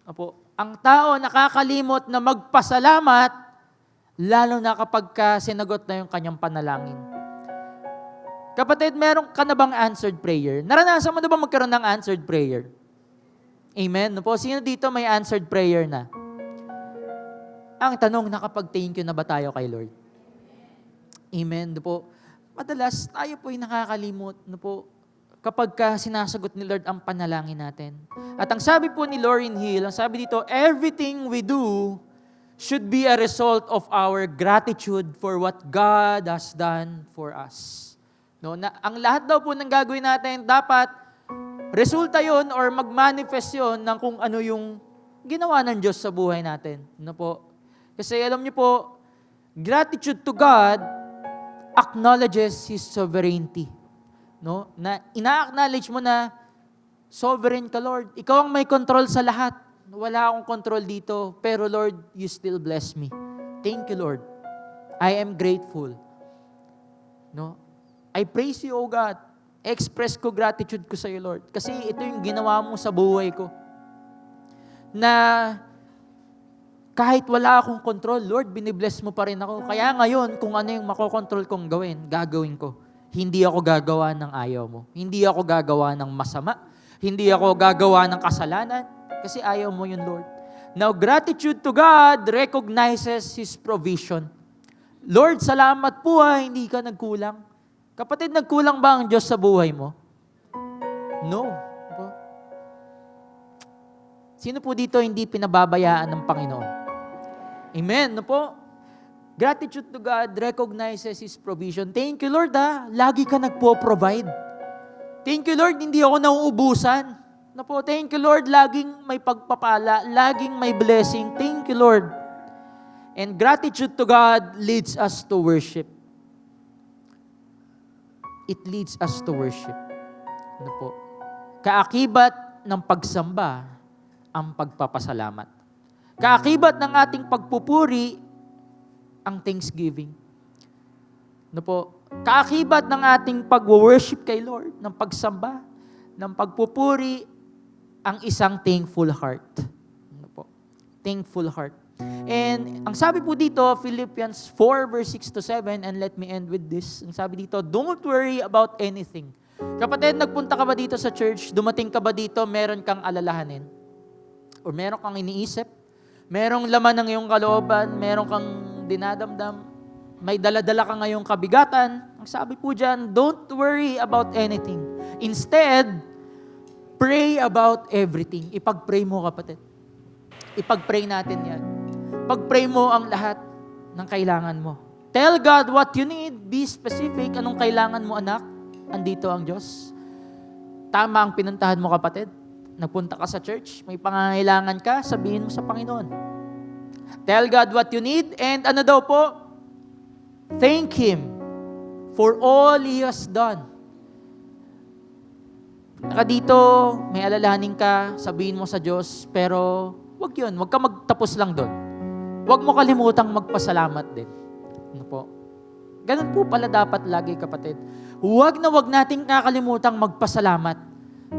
Opo, ang tao nakakalimot na magpasalamat, lalo na kapag sinagot na yung kanyang panalangin. Kapatid, meron ka na bang answered prayer? Naranasan mo na ba magkaroon ng answered prayer? Amen? No po, sino dito may answered prayer na? Ang tanong, nakapag-thank you na ba tayo kay Lord? Amen. No po. Madalas, tayo po'y nakakalimot. No po, kapag sinasagot ni Lord ang panalangin natin. At ang sabi po ni Lauryn Hill, ang sabi dito, everything we do should be a result of our gratitude for what God has done for us. No, ang lahat daw po ng gagawin natin, dapat resulta yon or mag-manifest yon ng kung ano yung ginawa ng Diyos sa buhay natin. No po? Kasi alam niyo po, gratitude to God acknowledges His sovereignty. No? Na ina-acknowledge mo na sovereign ka, Lord. Ikaw ang may control sa lahat. Wala akong control dito, pero Lord, you still bless me. Thank you, Lord. I am grateful. No? I praise you, O God. Express ko gratitude ko sa iyo, Lord. Kasi ito yung ginawa mo sa buhay ko. Na kahit wala akong control, Lord, binibless mo pa rin ako. Kaya ngayon, kung ano yung makokontrol kong gagawin ko. Hindi ako gagawa ng ayaw mo. Hindi ako gagawa ng masama. Hindi ako gagawa ng kasalanan. Kasi ayaw mo yun, Lord. Now, gratitude to God recognizes His provision. Lord, salamat po hindi ka nagkulang. Kapatid, nagkulang ba ang Diyos sa buhay mo? No. Sino po dito hindi pinababayaan ng Panginoon? Amen. No po? Gratitude to God recognizes His provision. Thank you, Lord, lagi ka nagpo-provide. Thank you, Lord, hindi ako nauubusan. No po? Thank you, Lord, laging may pagpapala, laging may blessing. Thank you, Lord. And gratitude to God leads us to worship. It leads us to worship. Ano po? Kaakibat ng pagsamba ang pagpapasalamat. Kaakibat ng ating pagpupuri ang thanksgiving. Ano po? Kaakibat ng ating pag-worship kay Lord, ng pagsamba, ng pagpupuri, ang isang thankful heart. Ano po? Thankful heart. And ang sabi po dito, Philippians 4 verse 6 to 7, and let me end with this. Ang sabi dito, don't worry about anything. Kapatid, nagpunta ka ba dito sa church? Dumating ka ba dito, meron kang alalahanin? O meron kang iniisip? Merong laman ng iyong kalooban? Meron kang dinadamdam? May dala-dala ka ngayong kabigatan? Ang sabi po dyan, don't worry about anything. Instead, pray about everything. Ipag-pray mo, kapatid. Ipag-pray natin yan. Pag-pray mo ang lahat ng kailangan mo. Tell God what you need. Be specific. Anong kailangan mo, anak? Andito ang Diyos. Tama ang pinuntahan mo, kapatid. Nagpunta ka sa church, may pangangailangan ka, sabihin mo sa Panginoon. Tell God what you need, and ano daw po? Thank Him for all He has done. Dito, may alalahanin ka, sabihin mo sa Diyos, pero wag yun, wag ka magtapos lang doon. Wag mo kalimutang magpasalamat din. Ano po? Ganun po pala dapat lagi, kapatid. Wag nating kakalimutan magpasalamat.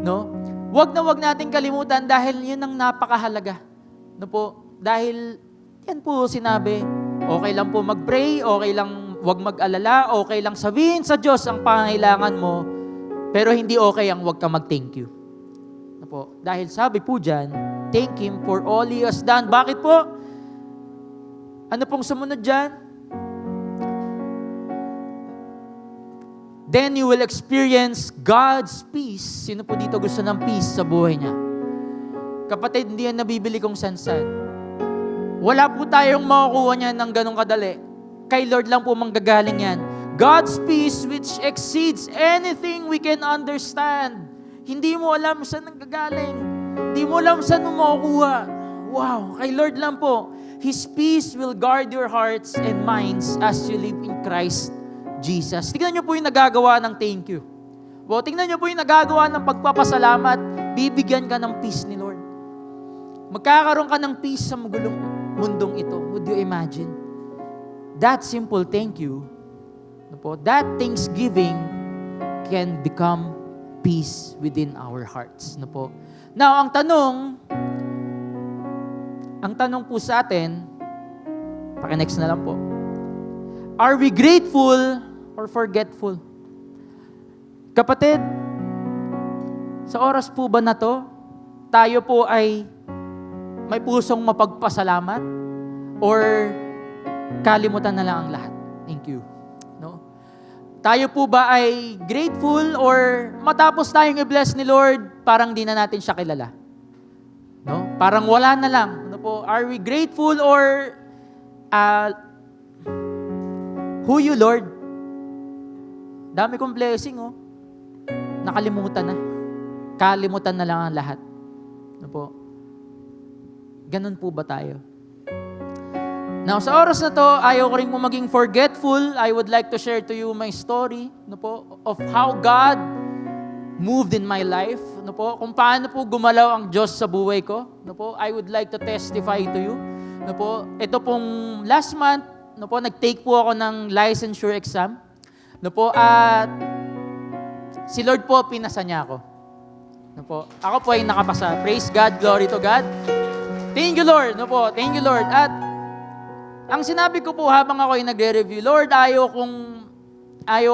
No? Wag nating kalimutan dahil yun ang napakahalaga. No po? Dahil yan po sinabi, okay lang po mag-pray, okay lang wag mag-alala, okay lang sabihin sa Diyos ang pangangailangan mo, pero hindi okay ang wag ka mag-thank you. No po? Dahil sabi po dyan, thank Him for all He has done. Bakit po? Ano pong sumunod dyan? Then you will experience God's peace. Sino po dito gusto ng peace sa buhay niya? Kapatid, hindi yan nabibili kong sansan. Wala po tayong makukuha niyan ng ganong kadali. Kay Lord lang po manggagaling yan. God's peace which exceeds anything we can understand. Hindi mo alam saan nanggagaling. Hindi mo alam saan mo makukuha. Wow, kay Lord lang po. His peace will guard your hearts and minds as you live in Christ Jesus. Tingnan niyo po yung nagagawa ng thank you. Wow, tingnan niyo po yung nagagawa ng pagpapasalamat. Bibigyan ka ng peace ni Lord. Magkakaroon ka ng peace sa magulong mundong ito. Would you imagine? That simple thank you, that thanksgiving can become peace within our hearts. Now, ang tanong po sa atin, paki-next na lang po. Are we grateful or forgetful? Kapatid, sa oras po ba na to, tayo po ay may pusong mapagpasalamat? or kalimutan na lang ang lahat? Thank you. No? Tayo po ba ay grateful or matapos tayong i-bless ni Lord, parang di na natin siya kilala? No? Parang wala na lang. Ano po? Are we grateful or who you, Lord? Dami kong blessing, oh. Nakalimutan na. Kalimutan na lang ang lahat. Ano po? Ganun po ba tayo? Now, sa oras na to, ayaw ko rin po maging forgetful. I would like to share to you my story, no po, of how God moved in my life, no po, kung paano po gumalaw ang Diyos sa buhay ko, no po. I would like to testify to you, no po. Ito pong last month, no po, nag-take po ako ng licensure exam, no po, at si Lord po, pinasa niya ako. No po, ako po ay nakapasa. Praise God, glory to God. Thank you, Lord, no po, thank you, Lord. At ang sinabi ko po habang ako ay nagre-review, Lord, ayaw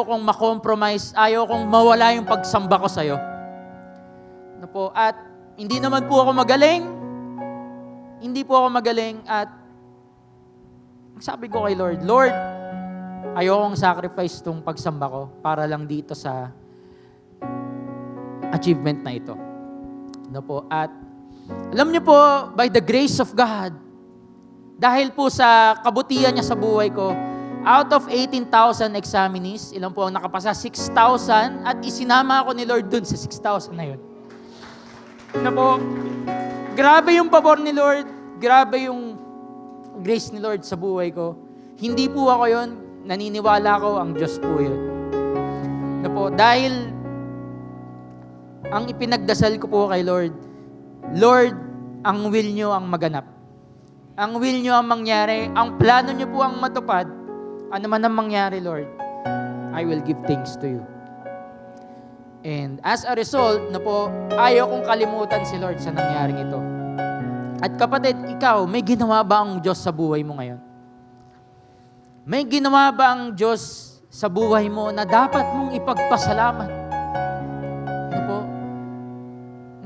kong ma-compromise, ayaw kong mawala yung pagsamba ko sa'yo. No po, at hindi naman po ako magaling, at sabi ko kay Lord, Lord, ayaw kong sacrifice itong pagsamba ko para lang dito sa achievement na ito. No po, at alam niyo po, by the grace of God, dahil po sa kabutihan niya sa buhay ko, out of 18,000 examinees, ilan po ang nakapasa? 6,000, at isinama ako ni Lord dun sa 6,000 na yun. Na po, grabe yung pabor ni Lord, grabe yung grace ni Lord sa buhay ko. Hindi po ako yun, naniniwala ko, ang Diyos po yun. Na po, dahil ang ipinagdasal ko po kay Lord, Lord, ang will nyo ang maganap. Ang will nyo ang mangyari, ang plano nyo po ang matupad, ano man ang mangyari, Lord, I will give thanks to you. And as a result, na po, ayaw kong kalimutan si Lord sa nangyaring ito. At kapatid, ikaw, may ginawa ba ang Diyos sa buhay mo ngayon? May ginawa ba ang Diyos sa buhay mo na dapat mong ipagpasalamat? Ano po?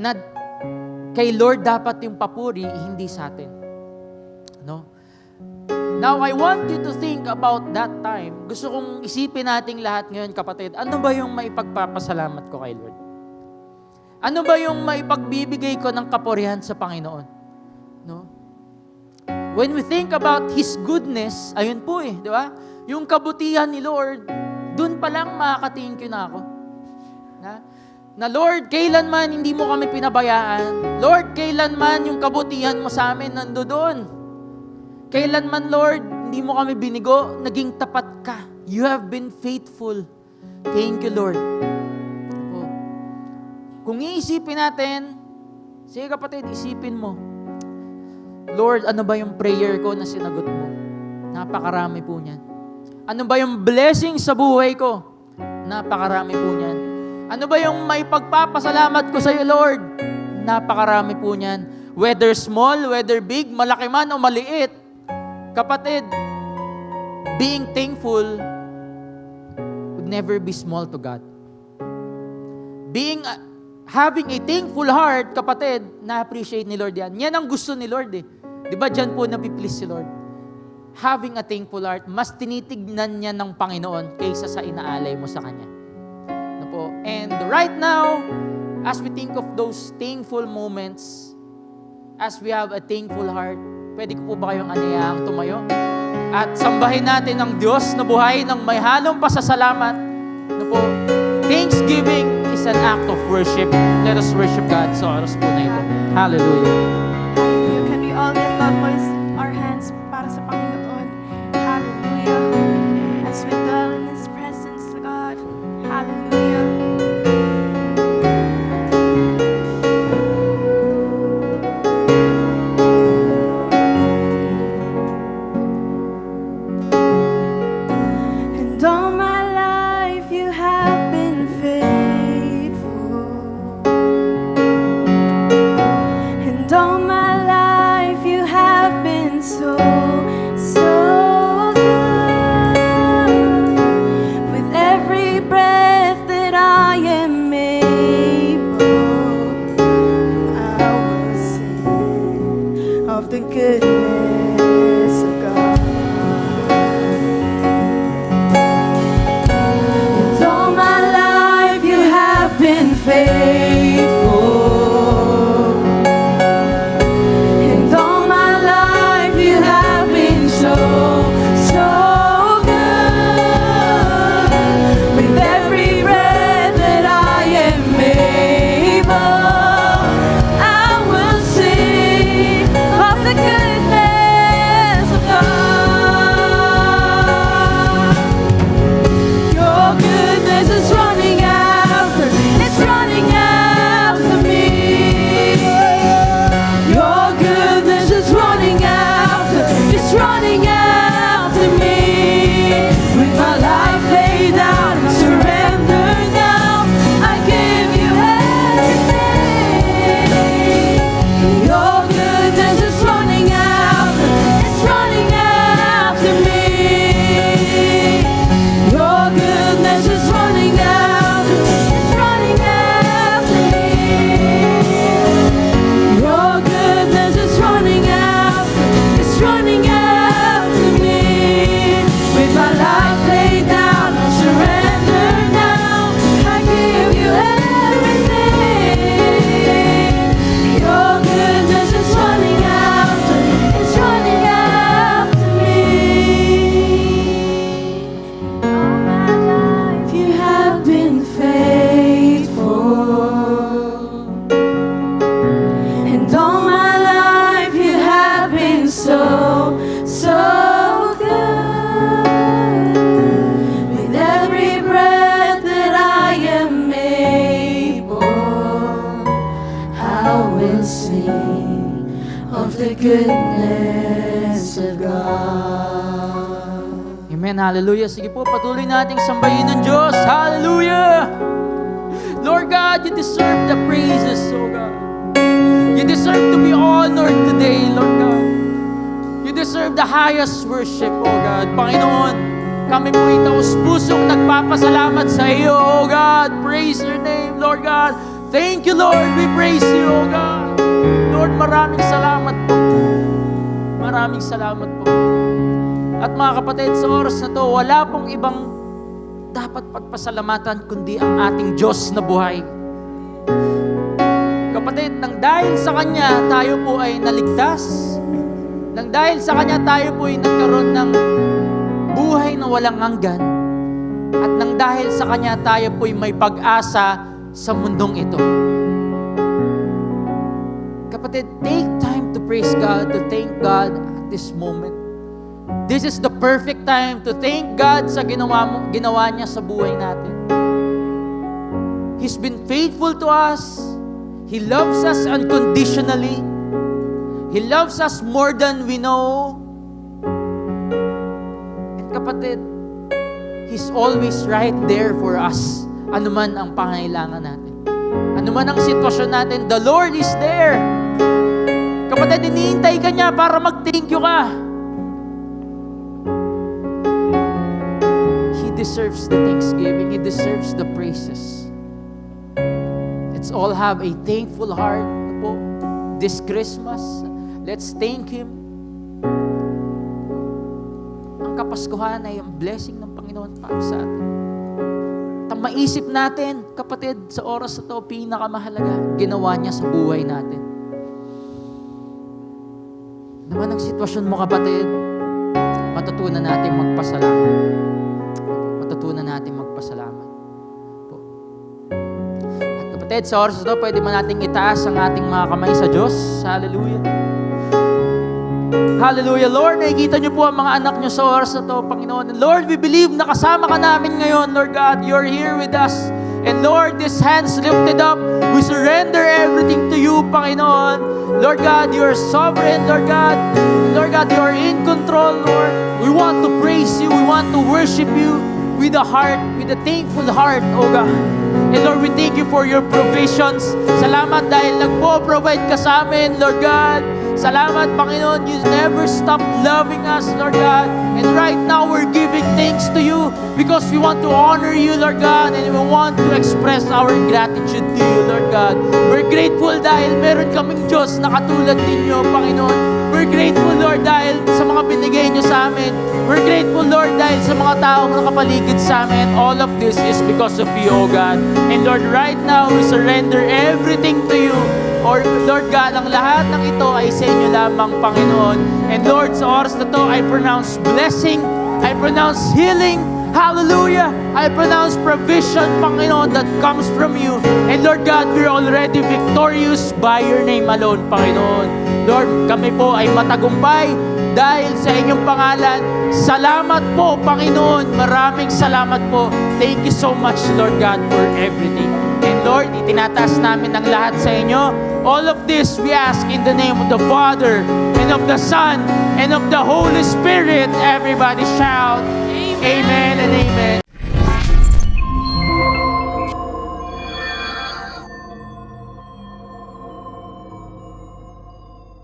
Na kay Lord dapat yung papuri, hindi sa atin. No? Now, I want you to think about that time. Gusto kong isipin nating lahat ngayon, kapatid. Ano ba yung maipagpapasalamat ko kay Lord? Ano ba yung maipagbibigay ko ng kapurihan sa Panginoon? No? When we think about His goodness, ayun po di ba? Yung kabutihan ni Lord, dun pa lang makaka-thank you na ako. Na Lord, kailanman hindi mo kami pinabayaan. Lord, kailanman yung kabutihan mo sa amin nandoon. Kailanman, Lord, hindi mo kami binigo, naging tapat ka. You have been faithful. Thank you, Lord. Kung iisipin natin, sige kapatid, isipin mo, Lord, ano ba yung prayer ko na sinagot mo? Napakarami po niyan. Ano ba yung blessing sa buhay ko? Napakarami po niyan. Ano ba yung may pagpapasalamat ko sa iyo, Lord? Napakarami po niyan. Whether small, whether big, malaki man o maliit. Kapatid, being thankful would never be small to God. Having a thankful heart, kapatid, na-appreciate ni Lord yan. Yan ang gusto ni Lord Di ba dyan po napiplease si Lord? Having a thankful heart, mas tinitignan niya ng Panginoon kaysa sa inaalay mo sa Kanya. No po? And right now, as we think of those thankful moments, as we have a thankful heart, pwede ko po ba kayong anayahang tumayo? At sambahin natin ang Diyos na buhay ng may halong pasasalamat. No po, thanksgiving is an act of worship. Let us worship God sa oras po na ito. Hallelujah. Can we all lift up our hands para sa Panginoon? Hallelujah. As we dwell in His presence, God. Hallelujah. And all my life you have been faithful. And all my the goodness of God. Amen, hallelujah. Sige po, patuloy nating sambahin ng Diyos. Hallelujah! Lord God, you deserve the praises, oh God. You deserve to be honored today, Lord God. You deserve the highest worship, oh God. Panginoon, kami po itaos pusong nagpapasalamat sa iyo, oh God. Praise your name, Lord God. Thank you, Lord. We praise you, oh God. Lord, maraming salamat po. Maraming salamat po. At mga kapatid, sa oras na to, wala pong ibang dapat pagpasalamatan kundi ang ating Diyos na buhay. Kapatid, nang dahil sa Kanya tayo po ay naligtas, nang dahil sa Kanya tayo po ay nagkaroon ng buhay na walang hanggan, at nang dahil sa Kanya tayo po ay may pag-asa sa mundong ito. Kapatid, take time to praise God, to thank God at this moment. This is the perfect time to thank God sa ginawa niya sa buhay natin. He's been faithful to us. He loves us unconditionally. He loves us more than we know. And kapatid, He's always right there for us. Ano man ang pangailangan natin. Ano man ang sitwasyon natin, the Lord is there. Kapatid, iniintay ka niya para mag-thank you ka. He deserves the thanksgiving. He deserves the praises. Let's all have a thankful heart po this Christmas. Let's thank Him. Ang Kapaskuhan ay ang blessing ng Panginoon para sa atin. At maisip natin, kapatid, sa oras na ito, pinakamahalaga, ginawa niya sa buhay natin. Naman ang sitwasyon mo, kapatid, matutunan natin magpasalamat. Matutunan natin magpasalamat. Po. At kapatid, sa oras na ito, pwede man natin itaas ang ating mga kamay sa Diyos. Hallelujah. Hallelujah. Lord, nakikita niyo po ang mga anak niyo sa oras na ito, Panginoon. And Lord, we believe na kasama ka namin ngayon, Lord God. You're here with us. And Lord, these hands lifted up, we surrender everything to you, Panginoon. Lord God, you are sovereign, Lord God. Lord God, you are in control, Lord. We want to praise you. We want to worship you with a heart, with a thankful heart, oh God. And Lord, we thank you for your provisions. Salamat dahil nagpo-provide ka sa amin, Lord God. Salamat, Panginoon, you never stop loving us, Lord God. And right now, we're giving thanks to you because we want to honor you, Lord God, and we want to express our gratitude to you, Lord God. We're grateful dahil meron kaming Diyos na katulad ninyo, Panginoon. We're grateful, Lord, dahil sa mga binigay niyo sa amin. We're grateful, Lord, dahil sa mga taong nakapaligid sa amin. All of this is because of you, O God. And Lord, right now, we surrender everything to you. Or Lord God, ang lahat ng ito ay sa inyo lamang, Panginoon. And Lord, sa oras na to, I pronounce blessing, I pronounce healing, hallelujah, I pronounce provision, Panginoon, that comes from you. And Lord God, we're already victorious by your name alone, Panginoon. Lord, kami po ay matagumpay dahil sa inyong pangalan. Salamat po, Panginoon. Maraming salamat po. Thank you so much, Lord God, for everything. And Lord, itinataas namin ang lahat sa inyo. All of this we ask in the name of the Father, and of the Son, and of the Holy Spirit. Everybody shout, Amen and Amen.